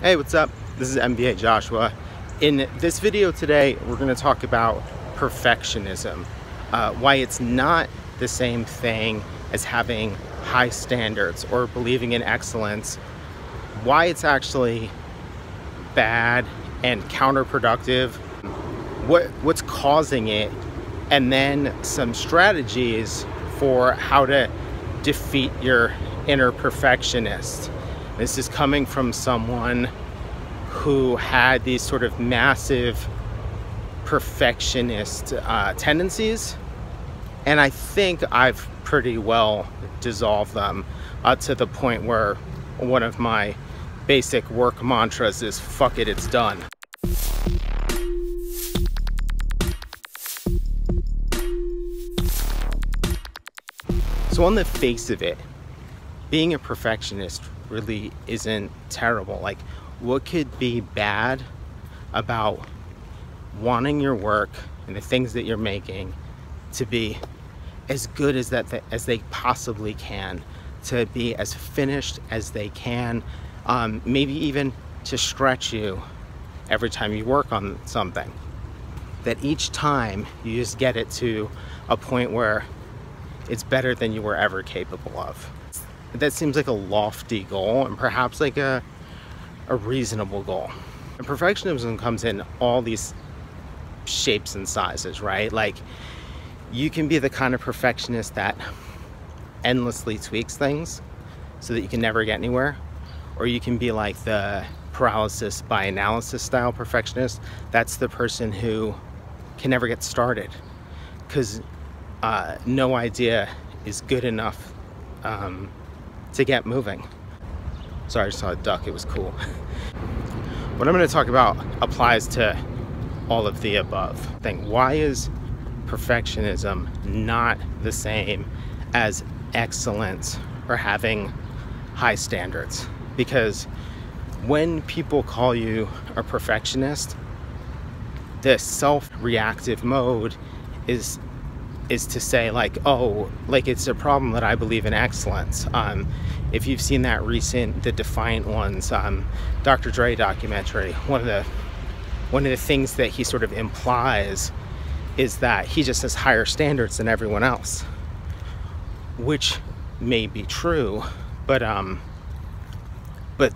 Hey, what's up? This is MBA Joshua. In this video today, we're going to talk about perfectionism, why it's not the same thing as having high standards or believing in excellence, why it's actually bad and counterproductive, what's causing it, and then some strategies for how to defeat your inner perfectionist. This is coming from someone who had these sort of massive perfectionist tendencies, and I think I've pretty well dissolved them to the point where one of my basic work mantras is "fuck it, it's done." So on the face of it, being a perfectionist really isn't terrible. Like, what could be bad about wanting your work and the things that you're making to be as good as they possibly can, to be as finished as they can, maybe even to stretch you every time you work on something, that each time you just get it to a point where it's better than you were ever capable of. That seems like a lofty goal, and perhaps like a reasonable goal. And perfectionism comes in all these shapes and sizes, right? Like, you can be the kind of perfectionist that endlessly tweaks things so that you can never get anywhere, or you can be like the paralysis by analysis style perfectionist. That's the person who can never get started because no idea is good enough to get moving. Sorry, I just saw a duck, it was cool. What I'm going to talk about applies to all of the above. Why is perfectionism not the same as excellence or having high standards? Because when people call you a perfectionist, the self-reactive mode is to say like, oh, like it's a problem that I believe in excellence. If you've seen that the Defiant Ones, Dr. Dre documentary, one of the things that he sort of implies is that he just has higher standards than everyone else, which may be true, but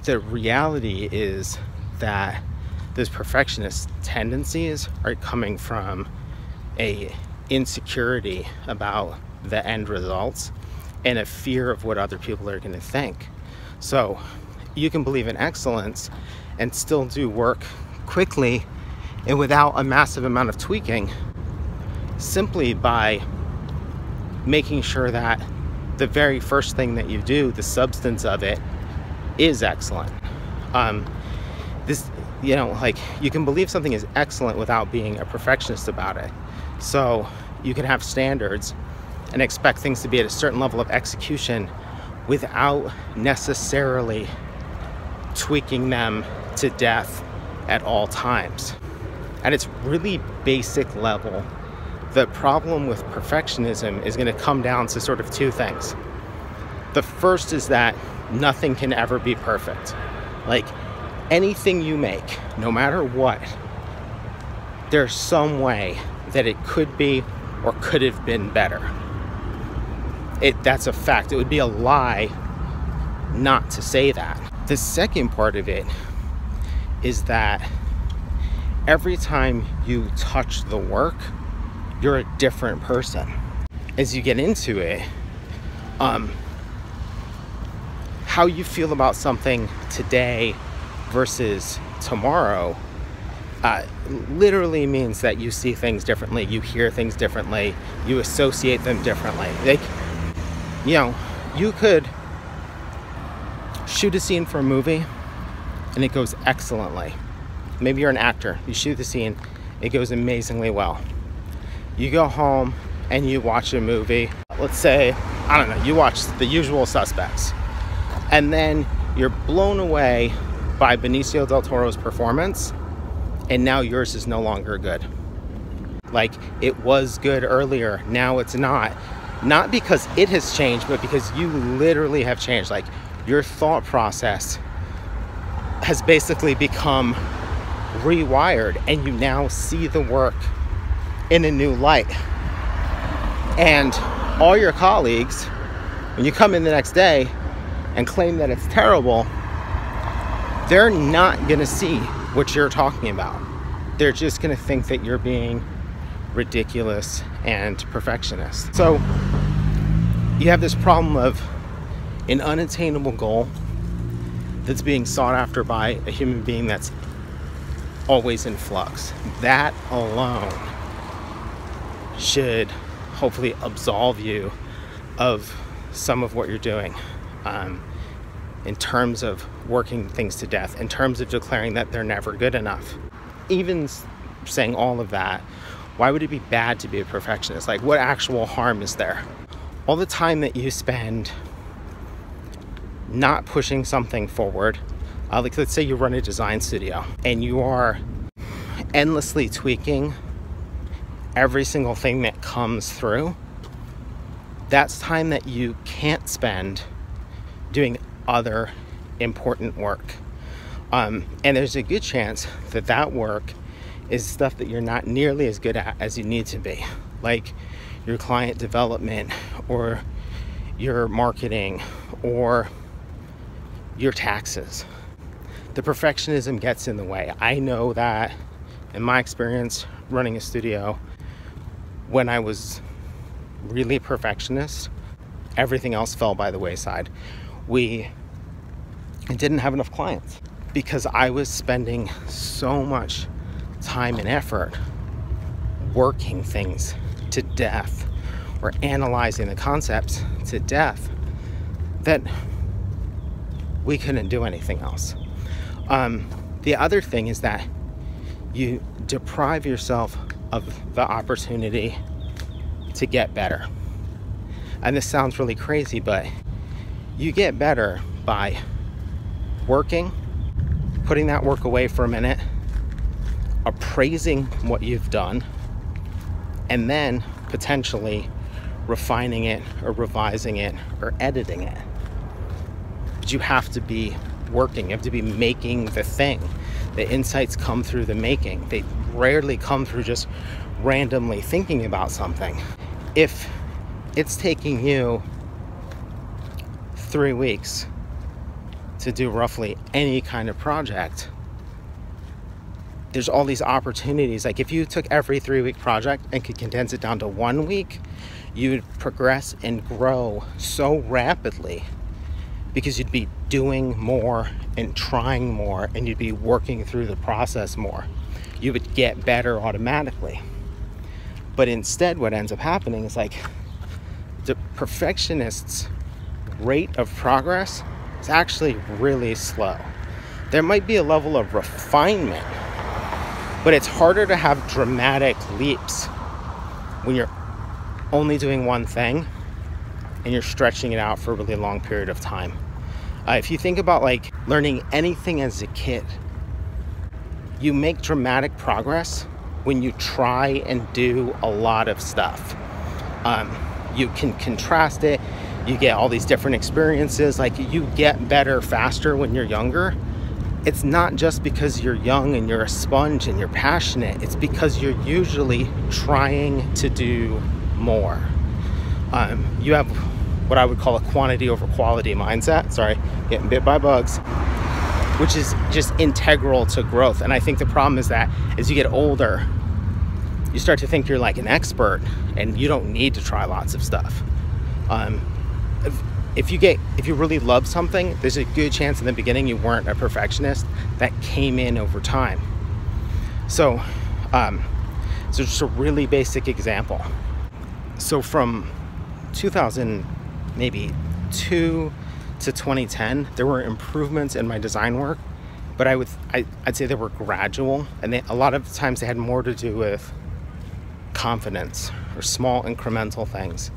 the reality is that those perfectionist tendencies are coming from a insecurity about the end results and a fear of what other people are going to think. So you can believe in excellence and still do work quickly and without a massive amount of tweaking, simply by making sure that the very first thing that you do, the substance of it, is excellent. Like, you can believe something is excellent without being a perfectionist about it. So you can have standards and expect things to be at a certain level of execution without necessarily tweaking them to death at all times. At its really basic level, the problem with perfectionism is going to come down to sort of two things. The first is that nothing can ever be perfect. Like, anything you make, no matter what, there's some way that it could be or could have been better. That's a fact. It would be a lie not to say that. The second part of it is that every time you touch the work, you're a different person. As you get into it, how you feel about something today versus tomorrow literally means that you see things differently, you hear things differently, you associate them differently. Like, you could shoot a scene for a movie and it goes excellently. Maybe you're an actor, you shoot the scene, it goes amazingly well. You go home and you watch a movie, let's say, I don't know, you watch The Usual Suspects, and then you're blown away by Benicio del Toro's performance, and now yours is no longer good. Like, it was good earlier, now it's not. Not because it has changed, but because you literally have changed. Like, your thought process has basically become rewired, and you now see the work in a new light. And all your colleagues, when you come in the next day and claim that it's terrible, they're not going to see what you're talking about. They're just going to think that you're being ridiculous and perfectionist. So you have this problem of an unattainable goal that's being sought after by a human being that's always in flux. That alone should hopefully absolve you of some of what you're doing, in terms of working things to death, in terms of declaring that they're never good enough. Even saying all of that, why would it be bad to be a perfectionist? Like, what actual harm is there? All the time that you spend not pushing something forward, like let's say you run a design studio and you are endlessly tweaking every single thing that comes through, that's time that you can't spend doing other important work. And there's a good chance that that work is stuff that you're not nearly as good at as you need to be, like your client development or your marketing or your taxes. The perfectionism gets in the way. I know that in my experience running a studio, when I was really perfectionist, everything else fell by the wayside. I didn't have enough clients because I was spending so much time and effort working things to death or analyzing the concepts to death that we couldn't do anything else. The other thing is that you deprive yourself of the opportunity to get better. And this sounds really crazy, but you get better by working, putting that work away for a minute, appraising what you've done, and then potentially refining it or revising it or editing it. But you have to be working. You have to be making the thing. The insights come through the making. They rarely come through just randomly thinking about something. If it's taking you 3 weeks to do roughly any kind of project, there's all these opportunities. Like if you took every 3-week project and could condense it down to 1 week, you would progress and grow so rapidly because you'd be doing more and trying more, and you'd be working through the process more. You would get better automatically. But instead, what ends up happening is like the perfectionist's rate of progress is actually really slow. There might be a level of refinement, but it's harder to have dramatic leaps when you're only doing one thing and you're stretching it out for a really long period of time. If you think about like learning anything as a kid, you make dramatic progress when you try and do a lot of stuff. You can contrast it, you get all these different experiences, like you get better faster when you're younger. It's not just because you're young and you're a sponge and you're passionate, it's because you're usually trying to do more. You have what I would call a quantity over quality mindset. Sorry, getting bit by bugs, which is just integral to growth. And I think the problem is that as you get older, you start to think you're like an expert and you don't need to try lots of stuff. If you really love something, there's a good chance in the beginning you weren't a perfectionist. That came in over time. So just a really basic example. So from 2000 maybe 2 to 2010, there were improvements in my design work, but I'd say they were gradual, and a lot of times they had more to do with confidence or small incremental things.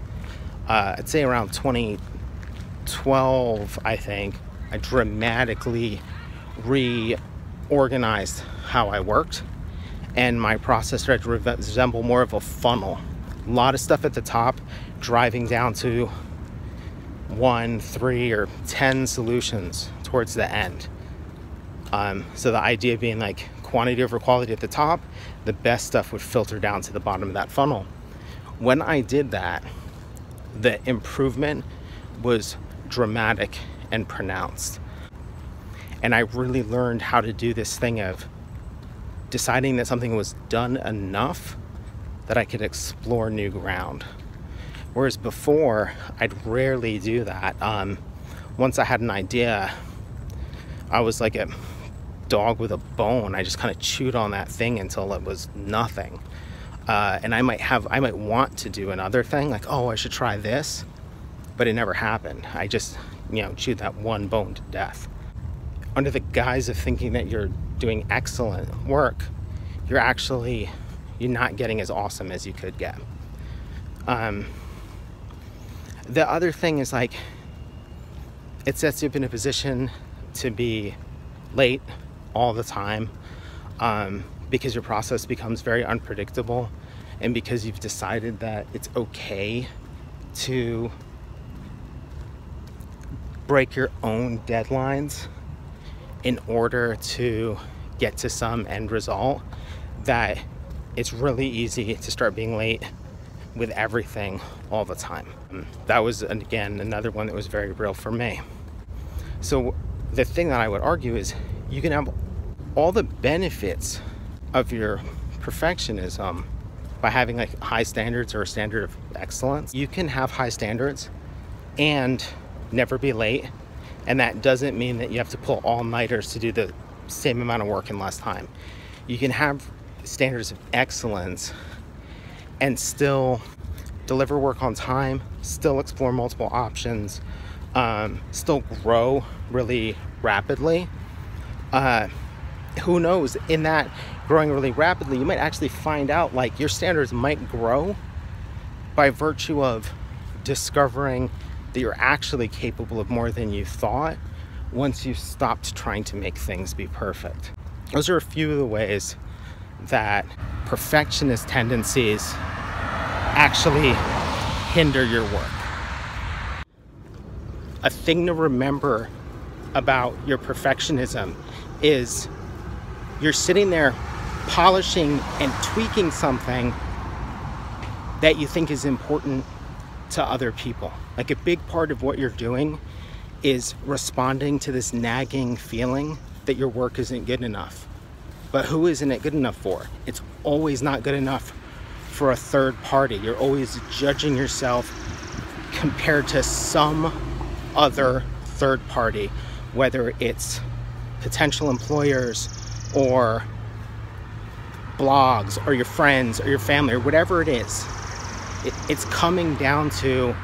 I'd say around 2012, I think, I dramatically reorganized how I worked, and my process started to resemble more of a funnel. A lot of stuff at the top, driving down to 1, 3, or 10 solutions towards the end. So the idea being like quantity over quality at the top, the best stuff would filter down to the bottom of that funnel. When I did that, the improvement was dramatic and pronounced. And I really learned how to do this thing of deciding that something was done enough that I could explore new ground. Whereas before, I'd rarely do that. Once I had an idea, I was like a dog with a bone. I just kind of chewed on that thing until it was nothing. And I might want to do another thing, like, oh, I should try this, but it never happened. I just, chewed that one bone to death. Under the guise of thinking that you're doing excellent work, you're not getting as awesome as you could get. The other thing is, like, it sets you up in a position to be late all the time, because your process becomes very unpredictable, and because you've decided that it's okay to break your own deadlines in order to get to some end result, that it's really easy to start being late with everything all the time. That was, again, another one that was very real for me. So the thing that I would argue is you can have all the benefits of your perfectionism by having like high standards or a standard of excellence. You can have high standards and never be late, and that doesn't mean that you have to pull all-nighters to do the same amount of work in less time. You can have standards of excellence and still deliver work on time, still explore multiple options, still grow really rapidly. Who knows, in that growing really rapidly, you might actually find out like your standards might grow by virtue of discovering that you're actually capable of more than you thought once you stopped trying to make things be perfect. Those are a few of the ways that perfectionist tendencies actually hinder your work. A thing to remember about your perfectionism is you're sitting there polishing and tweaking something that you think is important to other people. Like, a big part of what you're doing is responding to this nagging feeling that your work isn't good enough. But who isn't it good enough for? It's always not good enough for a third party. You're always judging yourself compared to some other third party, whether it's potential employers or blogs or your friends or your family or whatever it is. It's coming down to,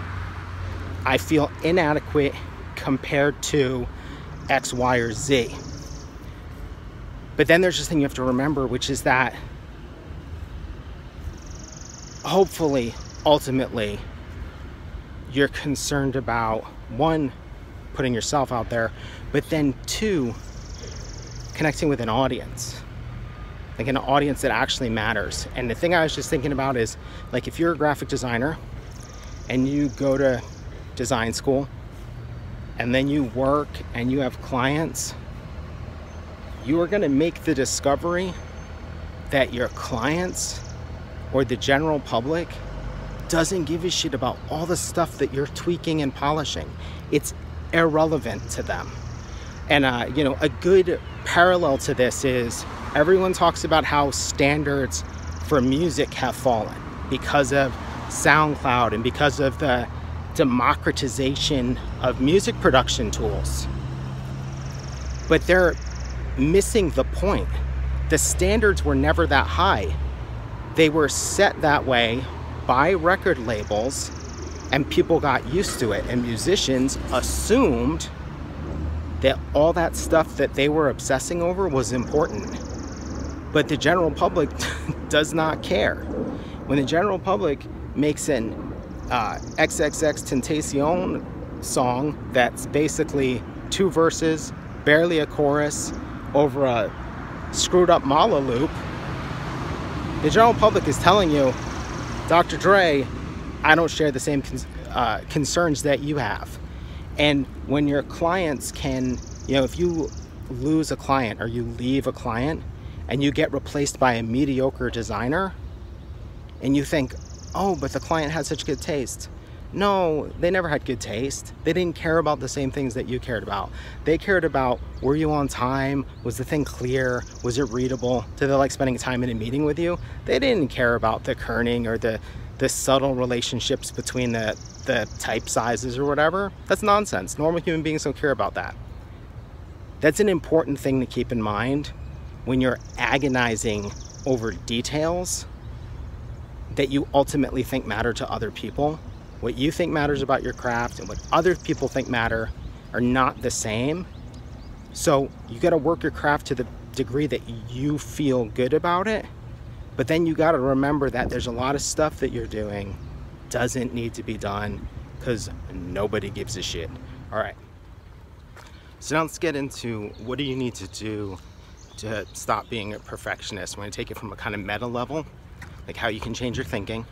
I feel inadequate compared to X, Y, or Z. But then there's this thing you have to remember, which is that hopefully, ultimately, you're concerned about, one, putting yourself out there, but then two, connecting with an audience. Like an audience that actually matters. And the thing I was just thinking about is, like, if you're a graphic designer and you go to design school and then you work and you have clients, you are going to make the discovery that your clients or the general public doesn't give a shit about all the stuff that you're tweaking and polishing. It's irrelevant to them. And a good parallel to this is, everyone talks about how standards for music have fallen because of SoundCloud and because of the democratization of music production tools. But they're missing the point. The standards were never that high. They were set that way by record labels, and people got used to it, and musicians assumed that all that stuff that they were obsessing over was important. But the general public does not care. When the general public makes an XXXTentacion song that's basically 2 verses, barely a chorus, over a screwed up mala loop, the general public is telling you, Dr. Dre, I don't share the same concerns that you have. And when your clients can, if you lose a client or you leave a client and you get replaced by a mediocre designer, and you think, oh, but the client had such good taste. No, they never had good taste. They didn't care about the same things that you cared about. They cared about, were you on time? Was the thing clear? Was it readable? Did they like spending time in a meeting with you? They didn't care about the kerning or the subtle relationships between the type sizes or whatever. That's nonsense. Normal human beings don't care about that. That's an important thing to keep in mind when you're agonizing over details that you ultimately think matter to other people. What you think matters about your craft and what other people think matter are not the same. So you got to work your craft to the degree that you feel good about it. But then you got to remember that there's a lot of stuff that you're doing doesn't need to be done because nobody gives a shit. All right. So now let's get into what do you need to do to stop being a perfectionist. We're going to take it from a kind of meta level, like how you can change your thinking.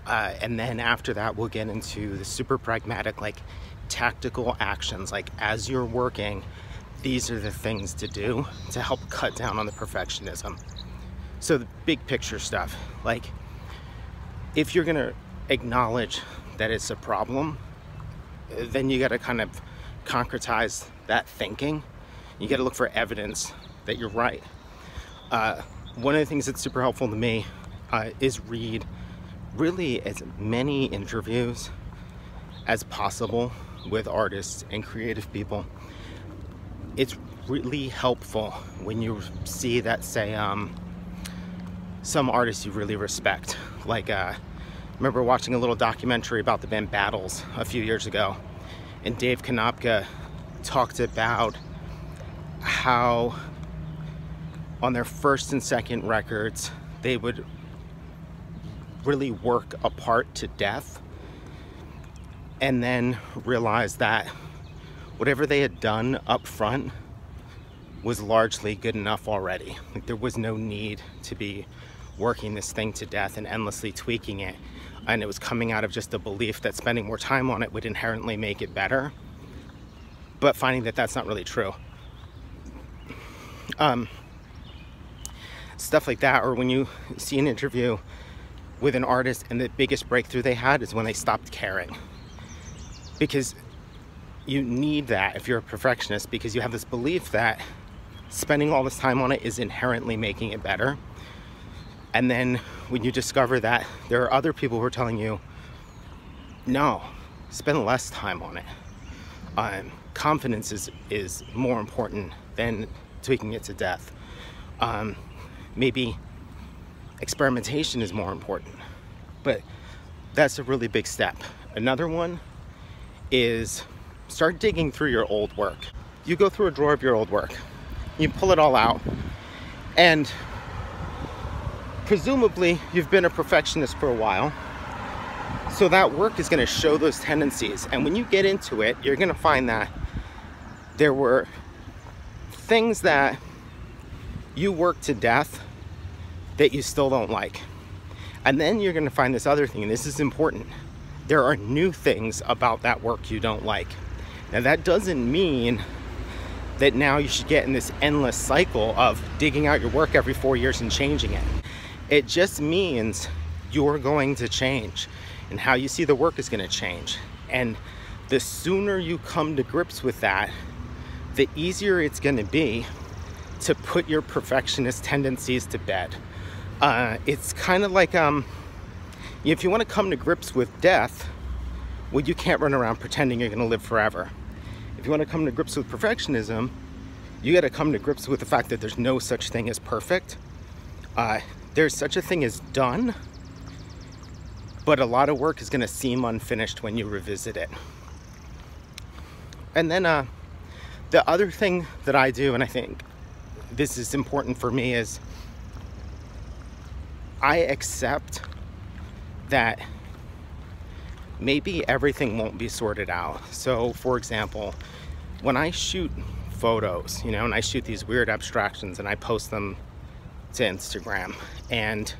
And then after that, we'll get into the super pragmatic, like tactical actions. Like as you're working, these are the things to do to help cut down on the perfectionism. So the big picture stuff, like if you're gonna acknowledge that it's a problem, then you gotta kind of concretize that thinking. You gotta look for evidence that you're right. One of the things that's super helpful to me is read really as many interviews as possible with artists and creative people. It's really helpful when you see that, say, some artists you really respect. Like, I remember watching a little documentary about the band Battles a few years ago, and Dave Konopka talked about how on their first and second records, they would really work apart to death and then realize that whatever they had done up front was largely good enough already. Like there was no need to be working this thing to death and endlessly tweaking it, and it was coming out of just a belief that spending more time on it would inherently make it better, but finding that that's not really true. Stuff like that, or when you see an interview with an artist and the biggest breakthrough they had is when they stopped caring. Because you need that if you're a perfectionist, because you have this belief that spending all this time on it is inherently making it better. And then when you discover that there are other people who are telling you, no, spend less time on it. Confidence is more important than tweaking it to death. Maybe experimentation is more important, but that's a really big step. Another one is start digging through your old work. You go through a drawer of your old work, you pull it all out, and presumably you've been a perfectionist for a while, so that work is going to show those tendencies. And when you get into it, you're going to find that there were things that you worked to death that you still don't like. And then you're going to find this other thing, and this is important. There are new things about that work you don't like. Now that doesn't mean that now you should get in this endless cycle of digging out your work every 4 years and changing it. It just means you're going to change, and how you see the work is going to change. And the sooner you come to grips with that, the easier it's going to be to put your perfectionist tendencies to bed. It's kind of like if you want to come to grips with death, well, you can't run around pretending you're going to live forever. If you want to come to grips with perfectionism, you got to come to grips with the fact that there's no such thing as perfect. There's such a thing as done, but a lot of work is going to seem unfinished when you revisit it. And then the other thing that I do, and I think this is important for me, is I accept that maybe everything won't be sorted out. So for example, when I shoot photos, and I shoot these weird abstractions and I post them to Instagram, and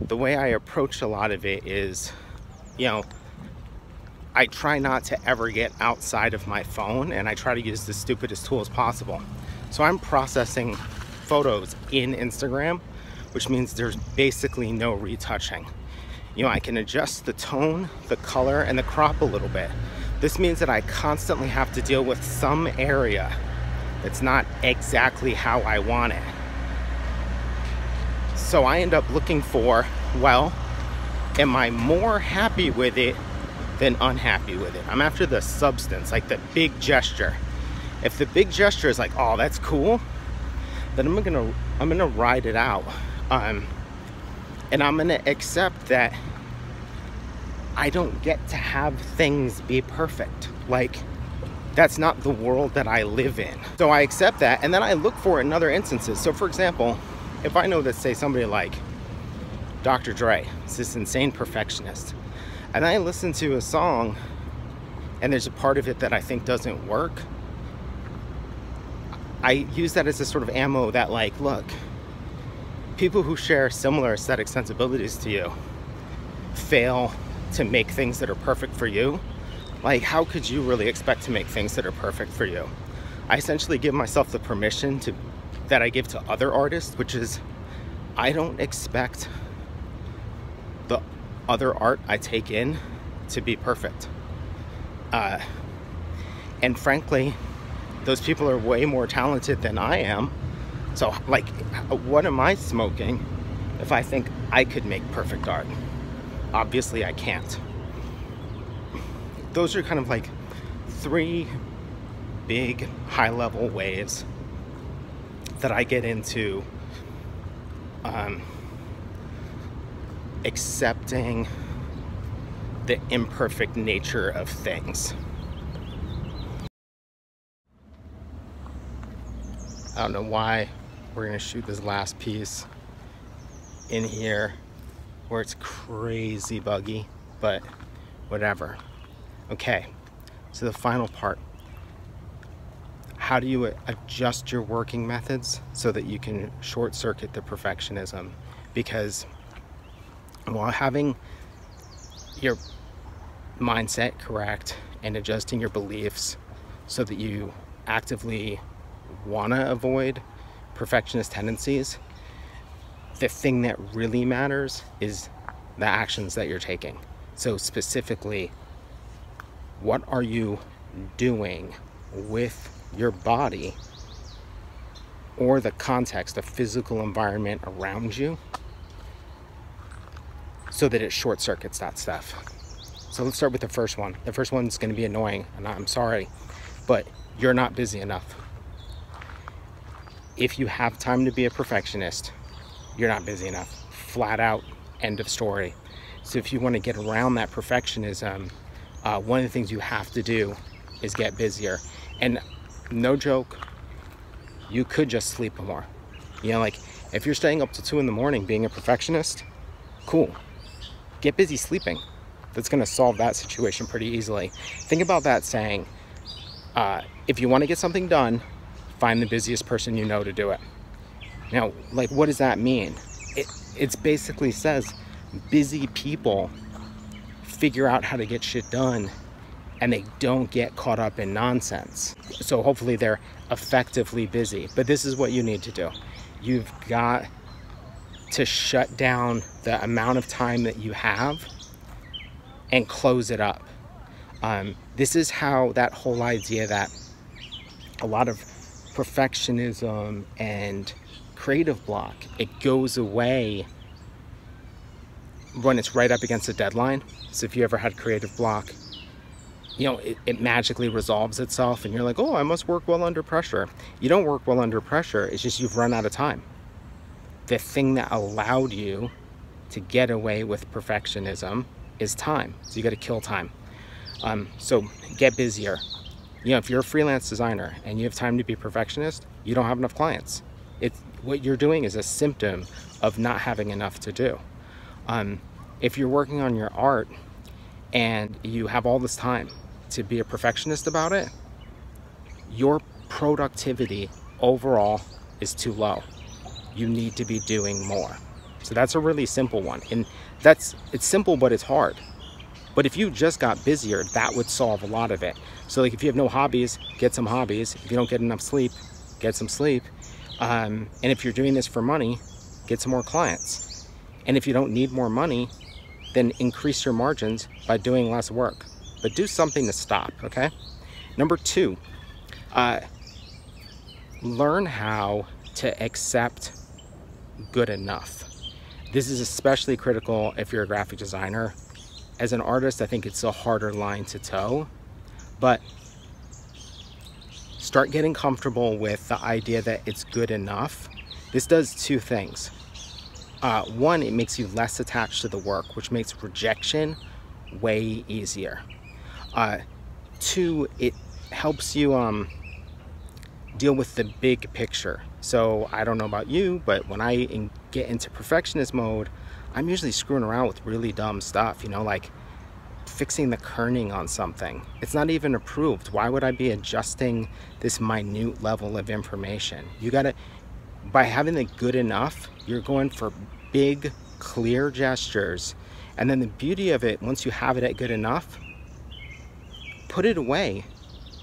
the way I approach a lot of it is, I try not to ever get outside of my phone, and I try to use the stupidest tool as possible. So I'm processing photos in Instagram, which means there's basically no retouching. You know, I can adjust the tone, the color, and the crop a little bit. This means that I constantly have to deal with some area that's not exactly how I want it. So I end up looking for, well, am I more happy with it than unhappy with it? I'm after the substance, like the big gesture. If the big gesture is like, oh, that's cool, then I'm gonna ride it out. And I'm gonna accept that I don't get to have things be perfect. Like, that's not the world that I live in. So I accept that, and then I look for it in other instances. So for example, if I know that, say, somebody like Dr. Dre is this insane perfectionist, and I listen to a song and there's a part of it that I think doesn't work, I use that as a sort of ammo that, like, look, people who share similar aesthetic sensibilities to you fail to make things that are perfect for you. Like, how could you really expect to make things that are perfect for you? I essentially give myself the permission that I give to other artists, which is, I don't expect the other art I take in to be perfect. And frankly, those people are way more talented than I am. So, like, what am I smoking if I think I could make perfect art? Obviously, I can't. Those are kind of like 3 big high-level ways that I get into accepting the imperfect nature of things. I don't know why we're gonna shoot this last piece in here where it's crazy buggy, but whatever. Okay, so the final part. How do you adjust your working methods so that you can short circuit the perfectionism? Because while having your mindset correct and adjusting your beliefs so that you actively want to avoid perfectionist tendencies, the thing that really matters is the actions that you're taking. So specifically, what are you doing with your body or the context, the physical environment around you, so that it short circuits that stuff? So let's start with the first one. The first one's going to be annoying, and I'm sorry, but you're not busy enough. If you have time to be a perfectionist, you're not busy enough. Flat out, end of story. So if you want to get around that perfectionism, one of the things you have to do is get busier. And no joke, you could just sleep more. You know, like, if you're staying up till 2 in the morning being a perfectionist, cool. Get busy sleeping. That's going to solve that situation pretty easily. Think about that saying, if you want to get something done, find the busiest person you know to do it. Now, like, what does that mean? It basically says busy people figure out how to get shit done, and they don't get caught up in nonsense. So hopefully they're effectively busy. But this is what you need to do. You've got to shut down the amount of time that you have and close it up. This is how that whole idea that a lot of perfectionism and creative block, it goes away when it's right up against a deadline. So if you ever had creative block, you know, it magically resolves itself and you're like, oh, I must work well under pressure. You don't work well under pressure. It's just you've run out of time. The thing that allowed you to get away with perfectionism is time. So you got to kill time. So get busier. You know, if you're a freelance designer and you have time to be a perfectionist, you don't have enough clients. What you're doing is a symptom of not having enough to do. If you're working on your art and you have all this time to be a perfectionist about it, your productivity overall is too low. You need to be doing more. So that's a really simple one. And it's simple, but it's hard. But if you just got busier, that would solve a lot of it. So like, if you have no hobbies, get some hobbies. If you don't get enough sleep, get some sleep. And if you're doing this for money, get some more clients. And if you don't need more money, then increase your margins by doing less work. But do something to stop, okay? Number 2, learn how to accept good enough. This is especially critical if you're a graphic designer. As an artist, I think it's a harder line to toe, but start getting comfortable with the idea that it's good enough. This does 2 things. 1, it makes you less attached to the work, which makes rejection way easier. 2, it helps you deal with the big picture. So I don't know about you, but when I get into perfectionist mode, I'm usually screwing around with really dumb stuff, you know, like fixing the kerning on something. It's not even approved. Why would I be adjusting this minute level of information? You gotta, by having the good enough, you're going for big, clear gestures. And then the beauty of it, once you have it at good enough, put it away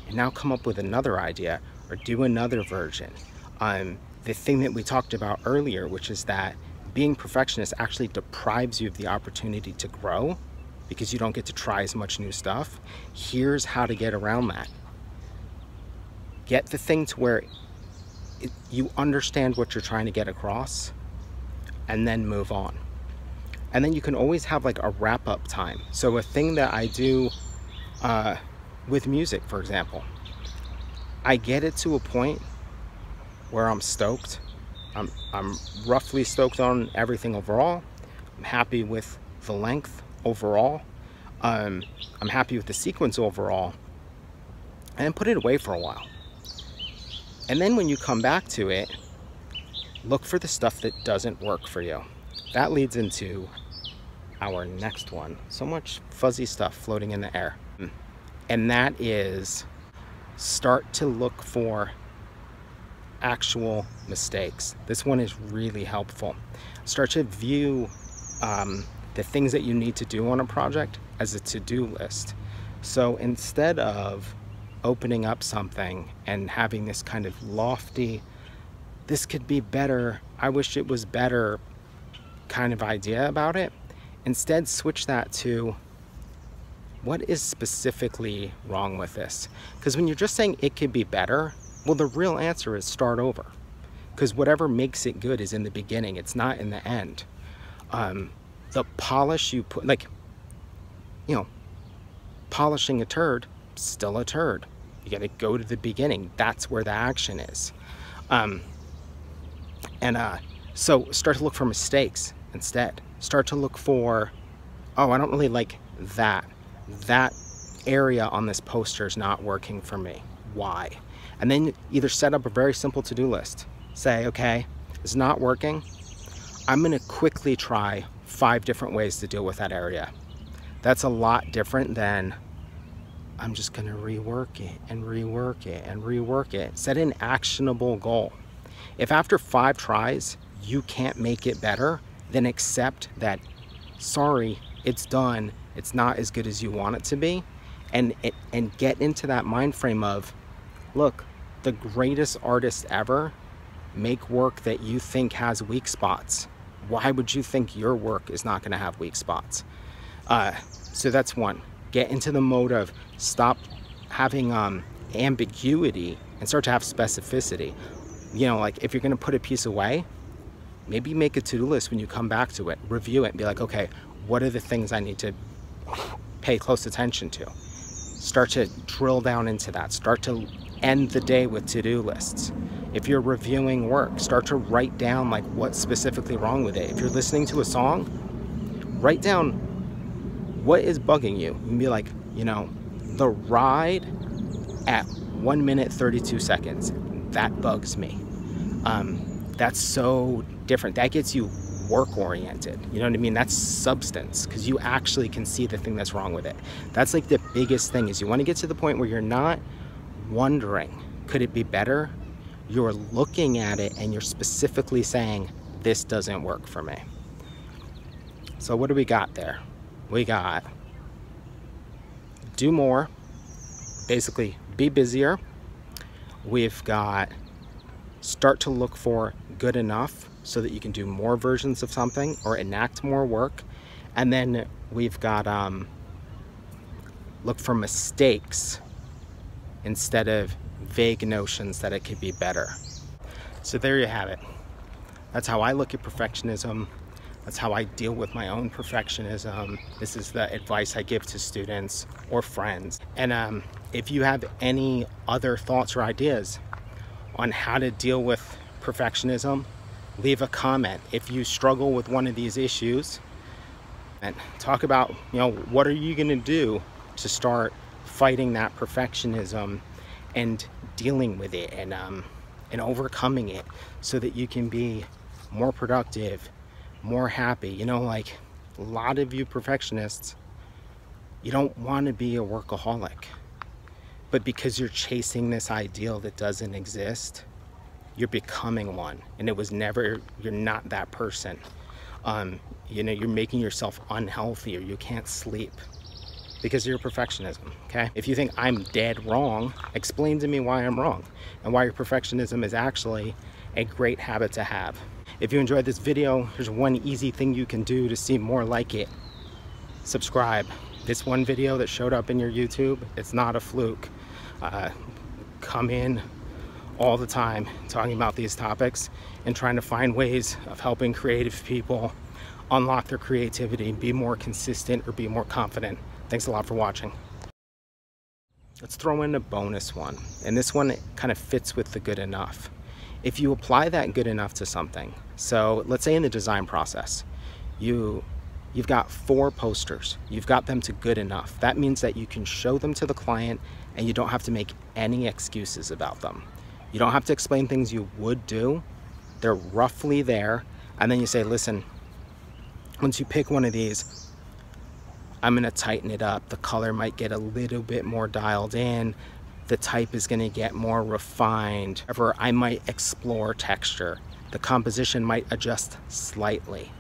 and now come up with another idea or do another version. The thing that we talked about earlier, which is that being perfectionist actually deprives you of the opportunity to grow because you don't get to try as much new stuff. Here's how to get around that. Get the thing to where you understand what you're trying to get across, and then move on. And then you can always have like a wrap-up time. So a thing that I do with music, for example, I get it to a point where I'm stoked. I'm roughly stoked on everything overall. I'm happy with the length overall. I'm happy with the sequence overall. And put it away for a while. And then when you come back to it, look for the stuff that doesn't work for you. That leads into our next one. So much fuzzy stuff floating in the air. And that is start to look for actual mistakes. This one is really helpful. Start to view the things that you need to do on a project as a to-do list. So instead of opening up something and having this kind of lofty, this could be better, I wish it was better kind of idea about it, instead switch that to what is specifically wrong with this? Because when you're just saying it could be better, well, the real answer is start over. Because whatever makes it good is in the beginning, it's not in the end. The polish you put, like, you know, polishing a turd, still a turd. You gotta go to the beginning. That's where the action is. So start to look for mistakes instead. Start to look for, oh, I don't really like that. That area on this poster is not working for me. Why? And then either set up a very simple to-do list. Say, okay, it's not working. I'm gonna quickly try 5 different ways to deal with that area. That's a lot different than I'm just gonna rework it and rework it and rework it. Set an actionable goal. If after 5 tries, you can't make it better, then accept that, sorry, it's done. It's not as good as you want it to be. And get into that mind frame of, look, the greatest artists ever make work that you think has weak spots. Why would you think your work is not gonna have weak spots? So that's one. Get into the mode of stop having ambiguity and start to have specificity. You know, like if you're gonna put a piece away, maybe make a to-do list when you come back to it, review it and be like, okay, what are the things I need to pay close attention to? Start to drill down into that. Start to end the day with to-do lists. If you're reviewing work, start to write down like what's specifically wrong with it. If you're listening to a song, write down what is bugging you. And be like, you know, the ride at 1 minute 32 seconds, that bugs me. That's so different. That gets you work oriented. You know what I mean? That's substance, because you actually can see the thing that's wrong with it. That's like the biggest thing, is you want to get to the point where you're not wondering, could it be better? You're looking at it and you're specifically saying, this doesn't work for me. So what do we got there? We got do more, basically be busier. We've got start to look for good enough so that you can do more versions of something or enact more work. And then we've got look for mistakes instead of vague notions that it could be better. So there you have it. That's how I look at perfectionism. That's how I deal with my own perfectionism. This is the advice I give to students or friends. And if you have any other thoughts or ideas on how to deal with perfectionism, leave a comment. If you struggle with one of these issues, and talk about, what are you gonna do to start fighting that perfectionism and dealing with it and overcoming it so that you can be more productive, more happy. Like a lot of you perfectionists, you don't want to be a workaholic, but because you're chasing this ideal that doesn't exist, you're becoming one, and you're not that person. You're making yourself unhealthy, or you can't sleep because of your perfectionism. Okay, if you think I'm dead wrong, explain to me why I'm wrong and why your perfectionism is actually a great habit to have. If you enjoyed this video, there's one easy thing you can do to see more like it. Subscribe. This one video that showed up in your YouTube, it's not a fluke. Come in all the time talking about these topics and trying to find ways of helping creative people unlock their creativity, be more consistent, or be more confident. Thanks a lot for watching. Let's throw in a bonus one. And this one kind of fits with the good enough. If you apply that good enough to something, so let's say in the design process, you've got 4 posters, you've got them to good enough. That means that you can show them to the client and you don't have to make any excuses about them. You don't have to explain things you would do. They're roughly there. And then you say, listen, once you pick one of these, I'm gonna tighten it up. The color might get a little bit more dialed in. The type is gonna get more refined. However, I might explore texture. The composition might adjust slightly.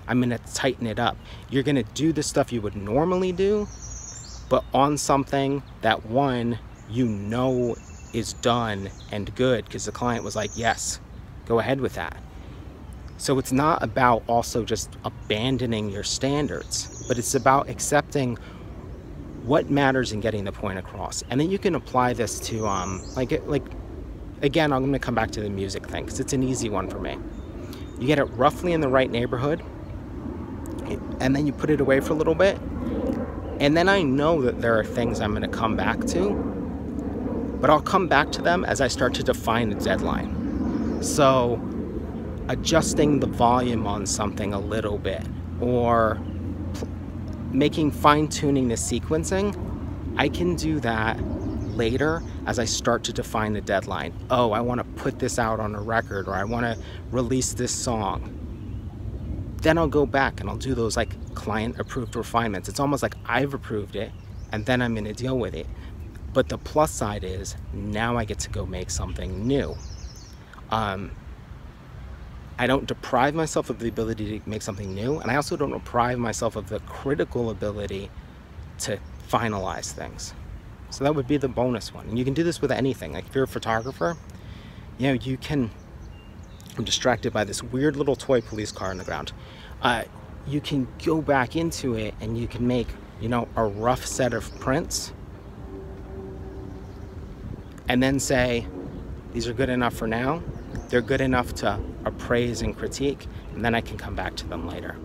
I'm gonna tighten it up. You're gonna do the stuff you would normally do, but on something that is done and good because the client was like, yes, go ahead with that. So it's not about also just abandoning your standards, but it's about accepting what matters in getting the point across. And then you can apply this to again, I'm going to come back to the music thing because it's an easy one for me. You get it roughly in the right neighborhood, and then you put it away for a little bit, and then I know that there are things I'm going to come back to, but I'll come back to them as I start to define a deadline. So adjusting the volume on something a little bit, or fine-tuning the sequencing, I can do that later as I start to define the deadline. Oh, I want to put this out on a record, or I want to release this song. Then I'll go back and I'll do those like client-approved refinements. It's almost like I've approved it, and then I'm going to deal with it. But the plus side is now I get to go make something new. I don't deprive myself of the ability to make something new, and I also don't deprive myself of the critical ability to finalize things. So that would be the bonus one. And you can do this with anything. Like if you're a photographer, you can, I'm distracted by this weird little toy police car on the ground. You can go back into it and you can make, a rough set of prints and then say, these are good enough for now. They're good enough to appraise and critique, and then I can come back to them later.